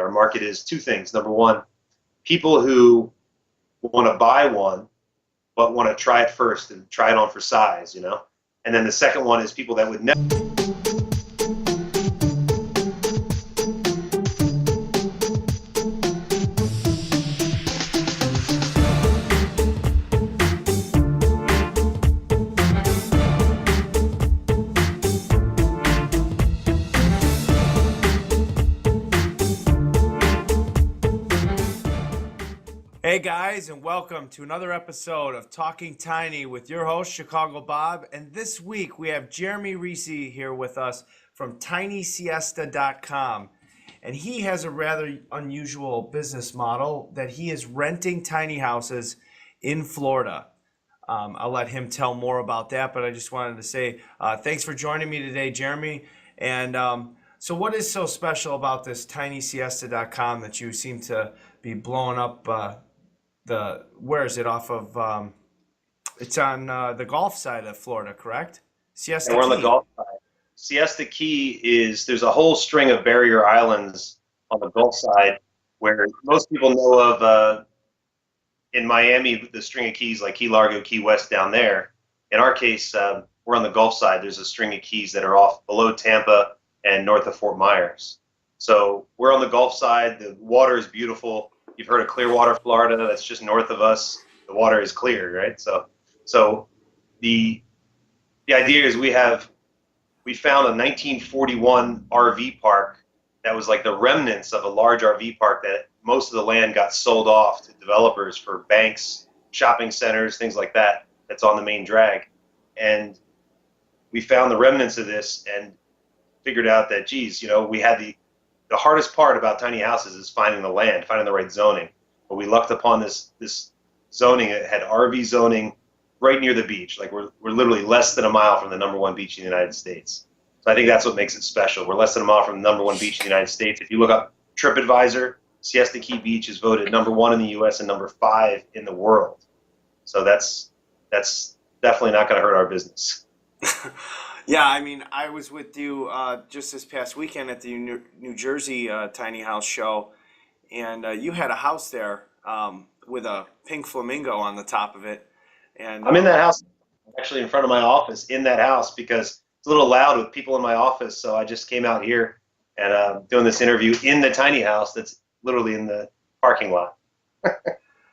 Our market is two things. Number one, people who want to buy one but want to try it first and try it on for size, you know. And then the second one is people that would never. Hey guys, and welcome to another episode of Talking Tiny with your host, Chicago Bob. And this week we have Jeremy Ricci here with us from TinySiesta.com. And he has a rather unusual business model that he is renting tiny houses in Florida. I'll let him tell more about that, but I just wanted to say thanks for joining me today, Jeremy. And so what is so special about this TinySiesta.com that you seem to be blowing up where is it off of, it's on the Gulf side of Florida, correct? Siesta Key. And we're on the Gulf side. Siesta Key there's a whole string of barrier islands on the Gulf side where most people know of in Miami, the string of keys like Key Largo, Key West down there. In our case, we're on the Gulf side. There's a string of keys that are off below Tampa and north of Fort Myers. So we're on the Gulf side. The water is beautiful. You've heard of Clearwater, Florida. That's just north of us. The water is clear, right? So the idea is we found a 1941 RV park that was like the remnants of a large RV park that most of the land got sold off to developers for banks, shopping centers, things like that. That's on the main drag. And we found the remnants of this and figured out that, geez, we had the hardest part about tiny houses is finding the land, finding the right zoning. But we lucked upon this zoning. It had RV zoning right near the beach. Like we're literally less than a mile from the #1 beach in the United States. So I think that's what makes it special. We're less than a mile from the #1 beach in the United States. If you look up TripAdvisor, Siesta Key Beach is voted #1 in the U.S. and #5 in the world. So that's definitely not going to hurt our business. Yeah, I mean, I was with you just this past weekend at the New Jersey Tiny House Show, and you had a house there with a pink flamingo on the top of it. And I'm in that house, actually in front of my office, in that house, because it's a little loud with people in my office, so I just came out here and doing this interview in the tiny house that's literally in the parking lot.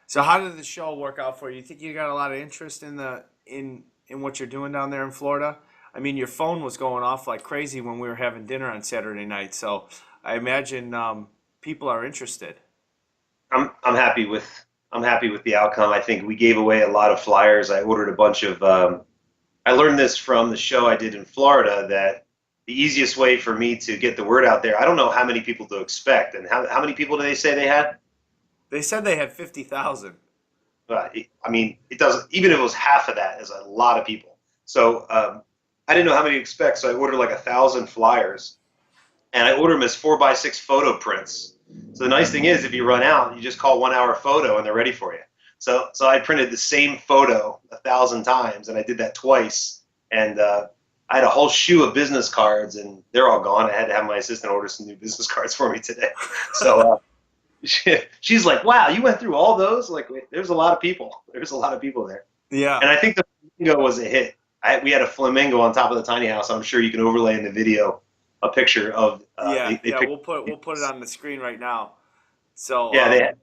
So how did the show work out for you? You think you got a lot of interest in what you're doing down there in Florida? I mean, your phone was going off like crazy when we were having dinner on Saturday night, so I imagine people are interested. I'm happy with the outcome. I think we gave away a lot of flyers. I ordered a bunch of. I learned this from the show I did in Florida that the easiest way for me to get the word out there. I don't know how many people to expect, and how many people do they say they had? They said they had 50,000. I mean, it doesn't. Even if it was half of that, is a lot of people. So. I didn't know how many to expect, so I ordered like 1,000 flyers, and I ordered them as 4x6 photo prints. So the nice thing is, if you run out, you just call 1 hour photo, and they're ready for you. So I printed the same photo 1,000 times, and I did that twice. And I had a whole shoe of business cards, and they're all gone. I had to have my assistant order some new business cards for me today. So she's like, "Wow, you went through all those? Like, there's a lot of people. There's a lot of people there." Yeah. And I think the flamingo was a hit. We had a flamingo on top of the tiny house. I'm sure you can overlay in the video a picture of. We'll put it on the screen right now. So yeah,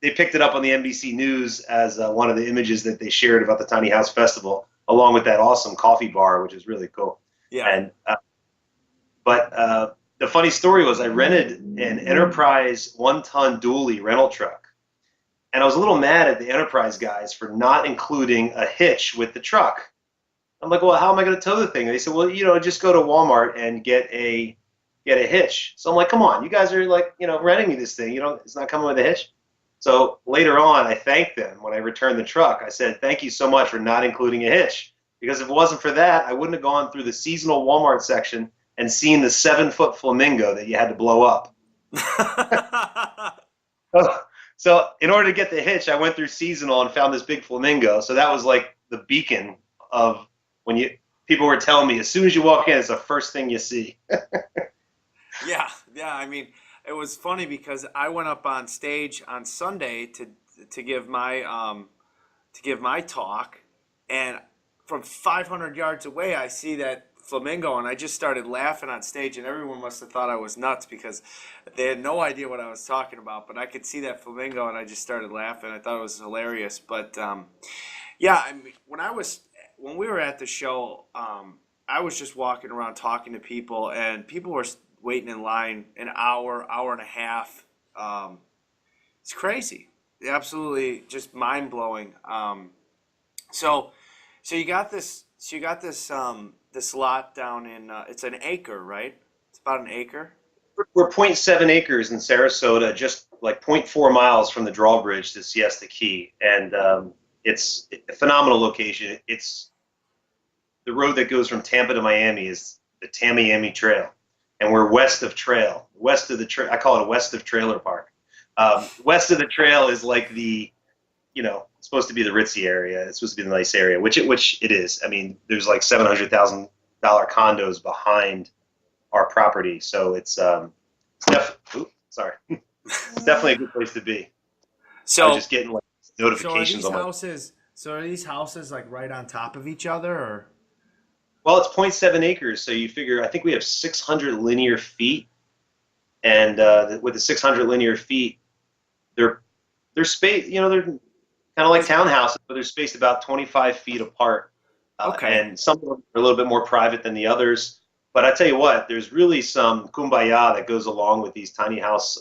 they picked it up on the NBC News as one of the images that they shared about the Tiny House Festival, along with that awesome coffee bar, which is really cool. Yeah. And but the funny story was I rented an Enterprise 1-ton dually rental truck, and I was a little mad at the Enterprise guys for not including a hitch with the truck. I'm like, well, how am I going to tow the thing? And they said, well, just go to Walmart and get a hitch. So I'm like, come on, you guys are like, renting me this thing. It's not coming with a hitch. So later on, I thanked them when I returned the truck. I said, thank you so much for not including a hitch. Because if it wasn't for that, I wouldn't have gone through the seasonal Walmart section and seen the 7-foot flamingo that you had to blow up. So in order to get the hitch, I went through seasonal and found this big flamingo. So that was like the beacon of when people were telling me, as soon as you walk in, it's the first thing you see. Yeah. I mean, it was funny because I went up on stage on Sunday to give my talk, and from 500 yards away, I see that flamingo, and I just started laughing on stage, and everyone must have thought I was nuts because they had no idea what I was talking about. But I could see that flamingo, and I just started laughing. I thought it was hilarious. But yeah, I mean, when we were at the show, I was just walking around talking to people, and people were waiting in line an hour, hour and a half. It's crazy, absolutely just mind blowing. So you got this. So you got this lot down in. It's an acre, right? It's about an acre. We're zero point 0.7 acres in Sarasota, just like zero point 0.4 miles from the drawbridge to Siesta Key, and it's a phenomenal location. It's the road that goes from Tampa to Miami is the Tamiami Trail, and we're west of trail. West of the trail, I call it a west of trailer park. West of the trail is like the, it's supposed to be the ritzy area. It's supposed to be the nice area, which it is. I mean, there's like $700,000 condos behind our property, so it's it's definitely a good place to be. So I'm just getting like notifications on So are these houses like right on top of each other, or? Well, it's 0.7 acres, so you figure I think we have 600 linear feet, and with the 600 linear feet, they're space. They're kind of like townhouses, but they're spaced about 25 feet apart. Okay. And some of them are a little bit more private than the others. But I tell you what, there's really some kumbaya that goes along with these tiny house.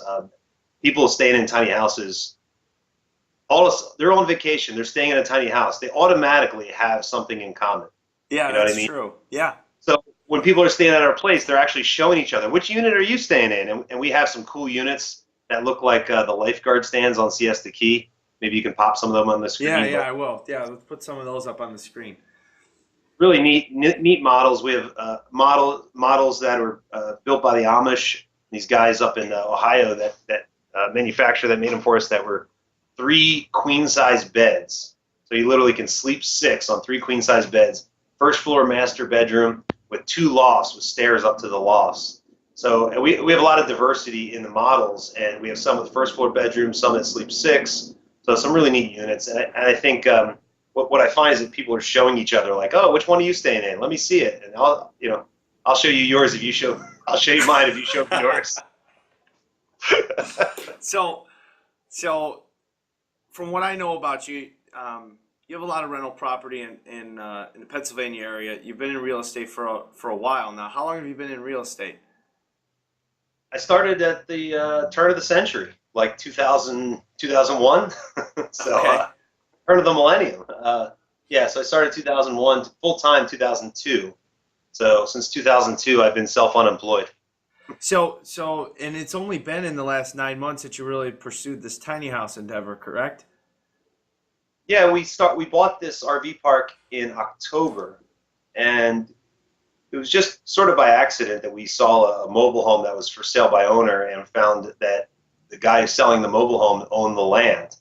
People staying in tiny houses, they're on vacation. They're staying in a tiny house. They automatically have something in common. Yeah, you know that's what I mean? true. Yeah. So when people are staying at our place, they're actually showing each other, which unit are you staying in? And we have some cool units that look like the lifeguard stands on Siesta Key. Maybe you can pop some of them on the screen. Yeah, I will. Yeah, let's put some of those up on the screen. Really neat models. We have models that were built by the Amish. These guys up in Ohio that manufacturer that made them for us, that were 3 queen-size beds. So you literally can sleep 6 on 3 queen-size beds. First floor master bedroom with 2 lofts with stairs up to the lofts. So we have a lot of diversity in the models, and we have some with first floor bedrooms, some that sleep 6. So some really neat units. And I think what I find is that people are showing each other like, oh, which one are you staying in? Let me see it, and I'll show you yours if you show. I'll show you mine if you show me yours. So from what I know about you, you have a lot of rental property in the Pennsylvania area. You've been in real estate for a while now. How long have you been in real estate? I started at the turn of the century, like 2000, 2001. So Okay. turn of the millennium. So I started 2001, full-time 2002. So since 2002, I've been self-unemployed. So and it's only been in the last 9 months that you really pursued this tiny house endeavor, correct? Yeah, we bought this RV park in October, and it was just sort of by accident that we saw a mobile home that was for sale by owner, and found that the guy selling the mobile home owned the land.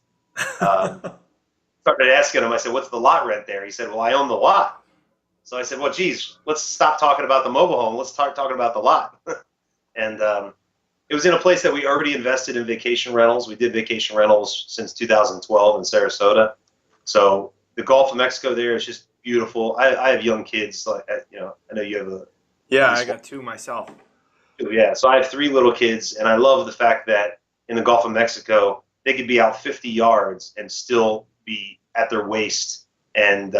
Started asking him, I said, what's the lot rent there? He said, well, I own the lot. So I said, well, geez, let's stop talking about the mobile home. Let's start talking about the lot. And it was in a place that we already invested in vacation rentals. We did vacation rentals since 2012 in Sarasota. So the Gulf of Mexico there is just beautiful. I have young kids. I know you have Yeah, I got 2 myself. Yeah, so I have 3 little kids, and I love the fact that in the Gulf of Mexico, they could be out 50 yards and still be at their waist, and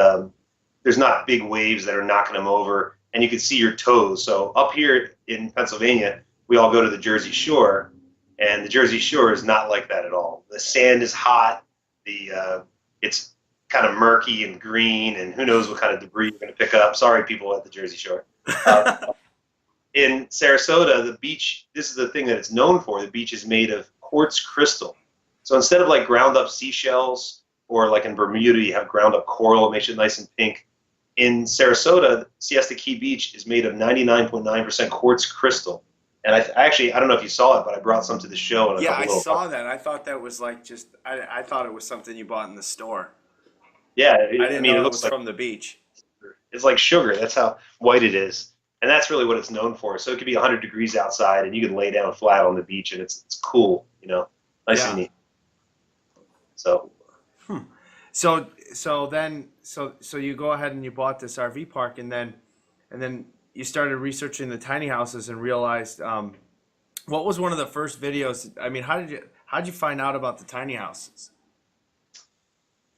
there's not big waves that are knocking them over, and you can see your toes. So up here in Pennsylvania, we all go to the Jersey Shore, and the Jersey Shore is not like that at all. The sand is hot. It's kind of murky and green, and who knows what kind of debris you're going to pick up. Sorry, people at the Jersey Shore. In Sarasota, the beach, this is the thing that it's known for. The beach is made of quartz crystal. So instead of like ground up seashells, or like in Bermuda, you have ground up coral, it makes it nice and pink. In Sarasota, Siesta Key Beach is made of 99.9% quartz crystal. And I don't know if you saw it, but I brought some to the show. And Yeah, I saw that. I thought that was like I thought it was something you bought in the store. Yeah, I didn't know it it looks was like from the beach. it's like sugar. That's how white it is. And that's really what it's known for. So it could be 100 degrees outside, and you can lay down flat on the beach, and it's cool, nice and Yeah. neat. So So you go ahead and you bought this RV park, and then you started researching the tiny houses and realized, what was one of the first videos? I mean, how did you find out about the tiny houses?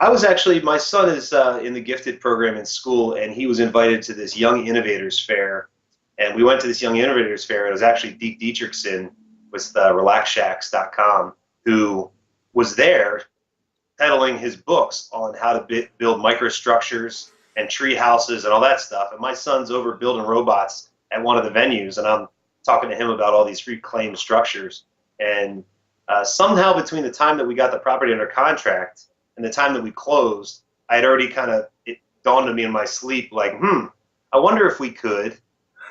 my son is in the gifted program in school, and he was invited to this Young Innovators Fair. And we went to this Young Innovators Fair, and it was actually Deke Dietrichson with RelaxShacks.com who was there peddling his books on how to build microstructures and tree houses and all that stuff. And my son's over building robots at one of the venues, and I'm talking to him about all these reclaimed structures. And somehow between the time that we got the property under contract and the time that we closed, I had already it dawned on me in my sleep, like, I wonder if we could.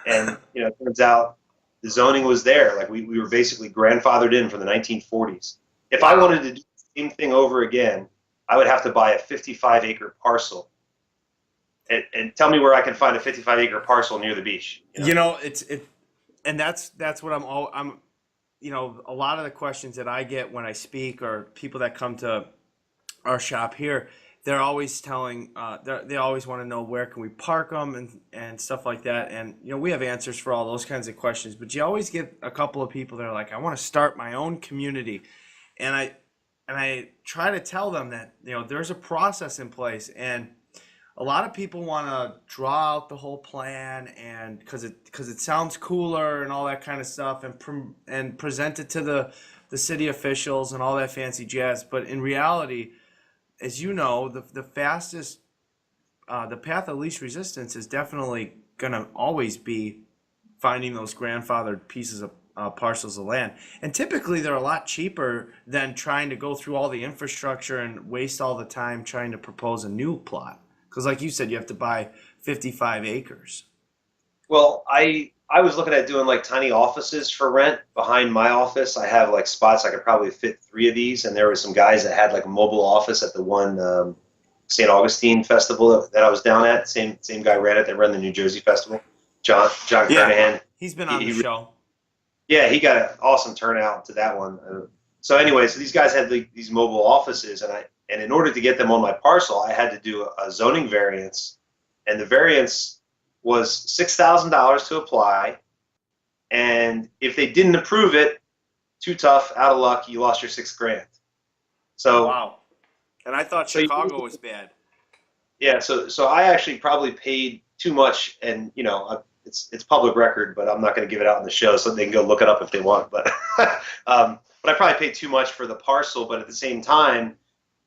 And, it turns out the zoning was there. Like we were basically grandfathered in from the 1940s. If I wanted to do the same thing over again, I would have to buy a 55-acre parcel. And tell me where I can find a 55-acre parcel near the beach. And that's what I'm a lot of the questions that I get when I speak, or people that come to our shop here, they're always telling, they always want to know where can we park them and stuff like that. And, we have answers for all those kinds of questions, but you always get a couple of people that are like, I want to start my own community. And I try to tell them that, there's a process in place, and a lot of people want to draw out the whole plan, and because it sounds cooler and all that kind of stuff, and present it to the city officials and all that fancy jazz. But in reality, as you know, the fastest, the path of least resistance is definitely going to always be finding those grandfathered pieces of parcels of land. And typically they're a lot cheaper than trying to go through all the infrastructure and waste all the time trying to propose a new plot. Because like you said, you have to buy 55 acres. Well, I was looking at doing like tiny offices for rent behind my office. I have like spots I could probably fit 3 of these, and there were some guys that had like a mobile office at the one St. Augustine festival that I was down at. Same guy ran it that ran the New Jersey festival, John Kernahan. He's been on the show. Yeah, he got an awesome turnout to that one. So anyway, so these guys had these mobile offices, and in order to get them on my parcel, I had to do a zoning variance, and the variance was $6,000 to apply. And if they didn't approve it, too tough, out of luck, you lost your $6,000. So wow. And I thought Chicago was bad. Yeah, so I actually probably paid too much, and it's public record, but I'm not going to give it out on the show, so they can go look it up if they want. But but I probably paid too much for the parcel. But at the same time,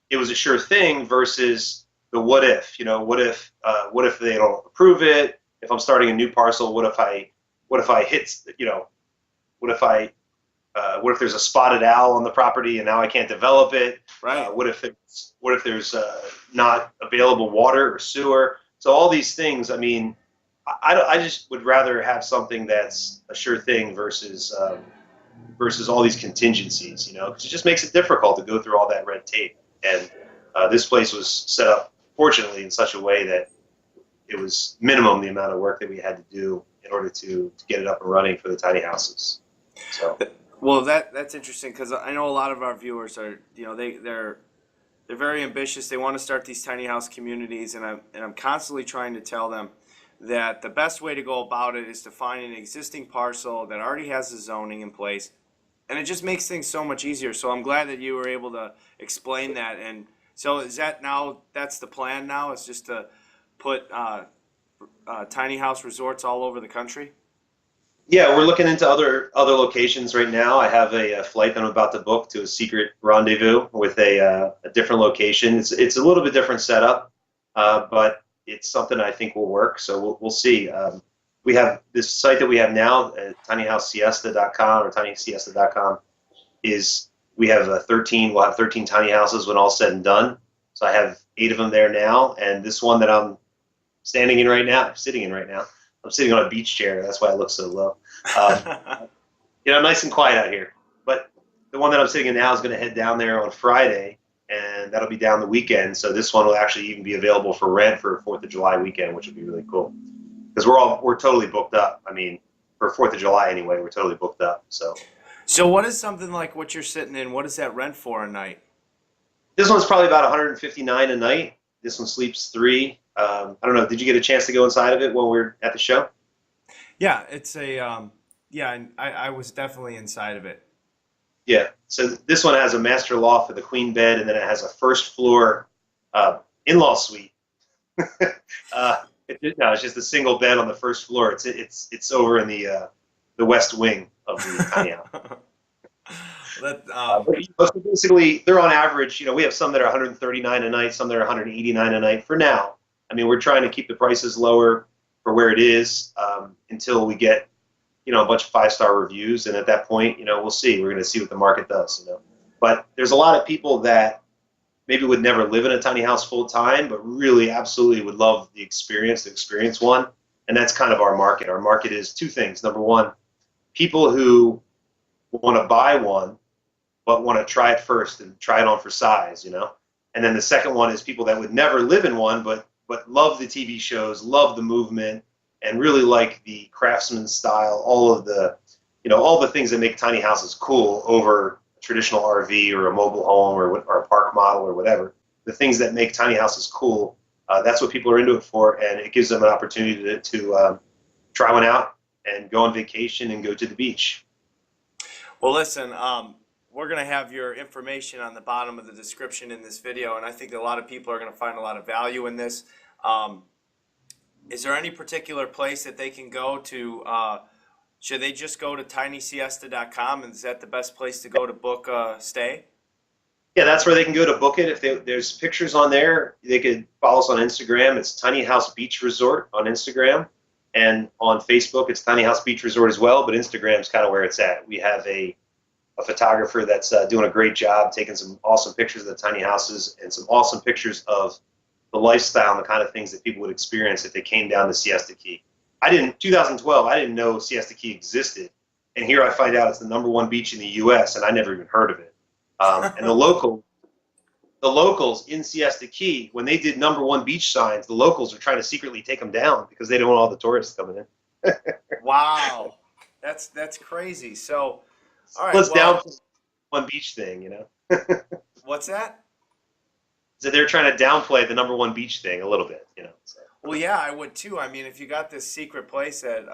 it was a sure thing versus the what if. What if they don't approve it? If I'm starting a new parcel, what if I hit? What if there's a spotted owl on the property and now I can't develop it? Right. What if there's not available water or sewer? So all these things. I mean, I just would rather have something that's a sure thing versus all these contingencies. Because it just makes it difficult to go through all that red tape. And this place was set up, fortunately, in such a way that it was minimum the amount of work that we had to do in order to get it up and running for the tiny houses. So. Well, that's interesting, because I know a lot of our viewers are, they're very ambitious. They want to start these tiny house communities, and I'm constantly trying to tell them that the best way to go about it is to find an existing parcel that already has the zoning in place, and it just makes things so much easier. So I'm glad that you were able to explain that. And so that's the plan now, is just to put tiny house resorts all over the country? Yeah, we're looking into other locations right now. I have a flight that I'm about to book to a secret rendezvous with a different location. It's a little bit different setup, but it's something I think will work. So we'll see. We have this site that we have now, tinyhousesiesta.com or tinysiesta.com. We'll have 13 tiny houses when all said and done. So I have 8 of them there now, and this one that I'm sitting in right now. I'm sitting on a beach chair. That's why I look so low. I'm nice and quiet out here. But the one that I'm sitting in now is going to head down there on Friday, and that'll be down the weekend. So this one will actually even be available for rent for 4th of July weekend, which would be really cool. because we're totally booked up. I mean, for 4th of July anyway, we're totally booked up. So what is something like what you're sitting in? What does that rent for a night? This one's probably about 159 a night. This one sleeps 3. I don't know. Did you get a chance to go inside of it while we were at the show? Yeah, it's yeah, and I was definitely inside of it. Yeah. So this one has a master loft with a queen bed, and then it has a first floor in-law suite. No, it's just a single bed on the first floor. It's over in the west wing of the tiny house. So basically, they're on average. We have some that are 139 a night, some that are 189 a night. For now, I mean, we're trying to keep the prices lower for where it is until we get a bunch of 5-star reviews, and at that point, we'll see. We're going to see what the market does. But there's a lot of people that maybe would never live in a tiny house full time, but really absolutely would love the experience one, and that's kind of our market. Our market is 2 things. Number one, people who want to buy one but want to try it first and try it on for size, And then the second one is people that would never live in one but love the TV shows, love the movement, and really like the craftsman style, all of the, all the things that make tiny houses cool over a traditional RV or a mobile home or a park model or whatever. The things that make tiny houses cool, that's what people are into it for, and it gives them an opportunity to try one out and go on vacation and go to the beach. Well, listen, we're going to have your information on the bottom of the description in this video, and I think that a lot of people are going to find a lot of value in this. Is there any particular place that they can go to? Should they just go to tinysiesta.com, and is that the best place to go to book a stay? Yeah, that's where they can go to book it. If there's pictures on there, they could follow us on Instagram. It's Tiny House Beach Resort on Instagram. And on Facebook, it's Tiny House Beach Resort as well, but Instagram's kind of where it's at. We have a photographer that's doing a great job taking some awesome pictures of the tiny houses and some awesome pictures of the lifestyle and the kind of things that people would experience if they came down to Siesta Key. 2012, I didn't know Siesta Key existed. And here I find out it's the #1 beach in the U.S., and I never even heard of it. And the locals in Siesta Key, when they did #1 beach signs, the locals are trying to secretly take them down because they don't want all the tourists coming in. Wow, that's crazy. So, all right, let's downplay one beach thing, What's that? So they're trying to downplay the #1 beach thing a little bit, So. Well, yeah, I would too. I mean, if you got this secret place that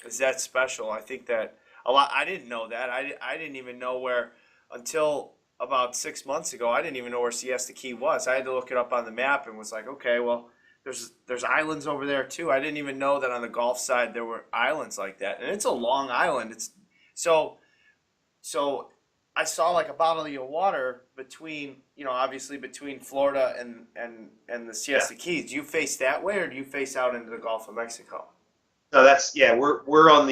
is that special, I think that a lot. I didn't know that. I didn't even know where until about 6 months ago. I didn't even know where Siesta Key was. I had to look it up on the map and was like, okay, well, there's islands over there too. I didn't even know that on the Gulf side there were islands like that, and it's a long island. It's so I saw like a body of water between, obviously between Florida and the Siesta Keys. Do you face that way, or do you face out into the Gulf of Mexico? No, we're on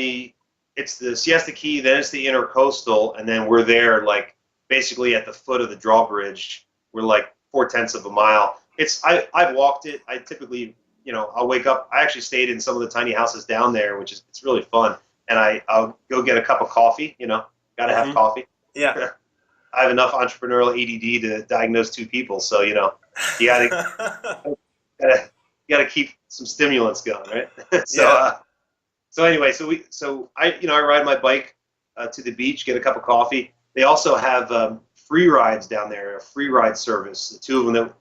it's the Siesta Key, then it's the intercoastal, and then we're there like basically at the foot of the drawbridge. We're like 4/10 of a mile. I've walked it. I typically, I'll wake up. I actually stayed in some of the tiny houses down there, it's really fun. And I'll go get a cup of coffee, gotta have coffee. Yeah. I have enough entrepreneurial ADD to diagnose 2 people, so you gotta keep some stimulants going, right? So anyway, I ride my bike to the beach, get a cup of coffee. They also have free rides down there, a free ride service. The 2 of them,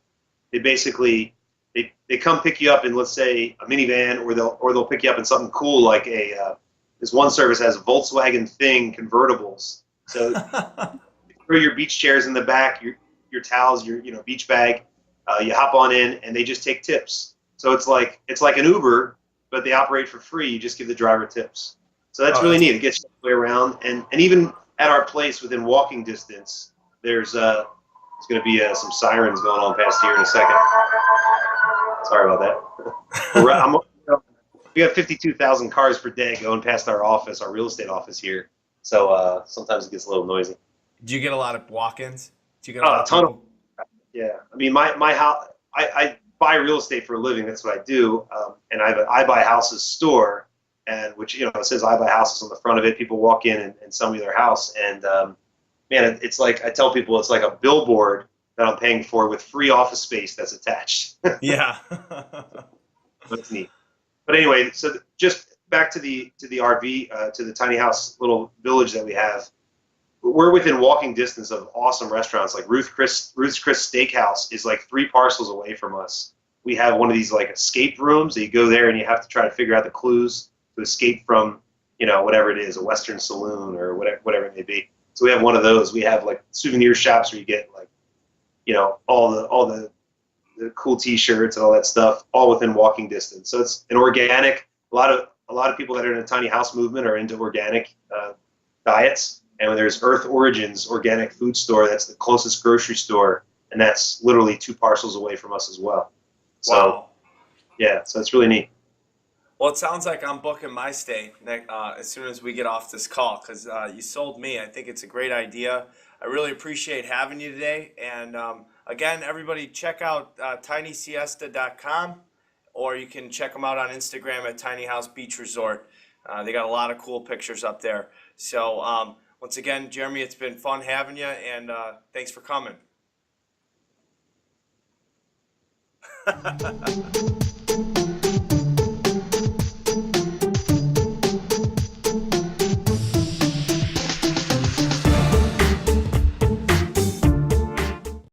they basically they come pick you up in, let's say, a minivan, or they'll pick you up in something cool like this one service has Volkswagen Thing convertibles. So you throw your beach chairs in the back, your towels, your beach bag. You hop on in, and they just take tips. So it's like an Uber, but they operate for free. You just give the driver tips. So that's really neat. It gets you all the way around, and even at our place within walking distance, there's going to be some sirens going on past here in a second. Sorry about that. We have 52,000 cars per day going past our office, our real estate office here. So sometimes it gets a little noisy. Do you get a lot of walk-ins? Do you get a ton of? Yeah, I mean, my house. I buy real estate for a living. That's what I do. And I have an I Buy Houses store, and which it says I Buy Houses on the front of it. People walk in and sell me their house, and man, it's like I tell people it's like a billboard that I'm paying for with free office space that's attached. Yeah. That's neat. But anyway, so just back to the RV, to the tiny house little village that we have. We're within walking distance of awesome restaurants. Like Ruth's Chris Steakhouse is like 3 parcels away from us. We have one of these like escape rooms that you go there and you have to try to figure out the clues to escape from, whatever it is, a Western saloon or whatever it may be. So we have one of those. We have like souvenir shops where you get like, all the cool T-shirts and all that stuff, all within walking distance. So it's an organic. A lot of people that are in the tiny house movement are into organic diets. And there's Earth Origins organic food store. That's the closest grocery store, and that's literally 2 parcels away from us as well. So, Wow. yeah, so it's really neat. Well, it sounds like I'm booking my stay as soon as we get off this call because you sold me. I think it's a great idea. I really appreciate having you today. And again, everybody check out tinysiesta.com, or you can check them out on Instagram at Tiny House Beach Resort. They got a lot of cool pictures up there. So once again, Jeremy, it's been fun having you, and thanks for coming.